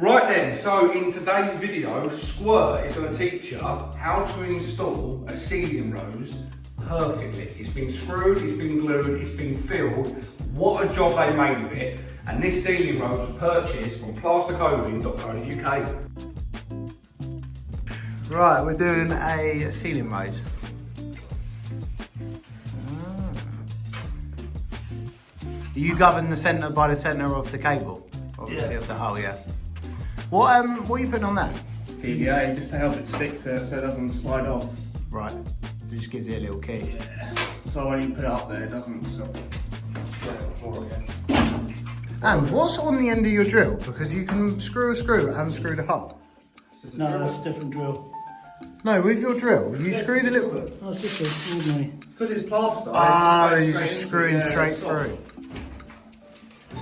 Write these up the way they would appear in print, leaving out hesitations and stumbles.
Right then, so in today's video, Squirt is going to teach you how to install a ceiling rose perfectly. It's been screwed, it's been glued, it's been filled. What a job they made with it. And this ceiling rose was purchased from plasterboard.co.uk. Right, we're doing a ceiling rose. You govern the centre by the centre of the cable, obviously, of the hole, yeah. What are you putting on that? PVA, just to help it stick to it so it doesn't slide off. Right, so it just gives it a little key. Yeah. So when you put it up there, it doesn't stop straight on the floor again. And what's on the end of your drill? Because you can screw a screw and screw the hole. No, that's a different drill. No, with your drill, you screw the little... Oh, it's just an ordinary. Because it's plaster. Oh, it's you're just screwing yeah, straight it's through.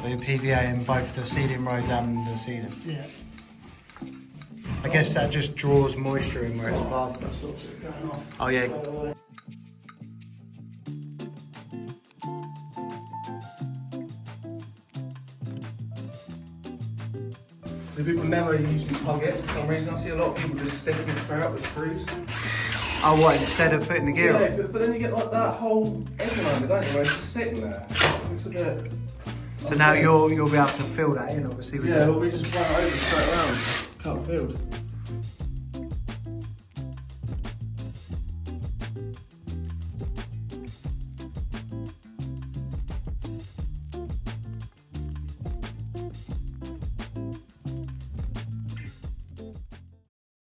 So you're PVA in both the ceiling rose and the ceiling. Yeah. I guess that just draws moisture in where it's plaster. Stops it going off. Oh yeah. So people never usually plug it for some reason. I see a lot of people just sticking it straight up with screws. Oh what, instead of putting the gear on? Yeah, but then you get like that whole edge around it, don't you, where it's just sitting there. It's a bit... So now you'll be able to fill that in, obviously. With Yeah, the... well, we just run it over straight around. Can't field.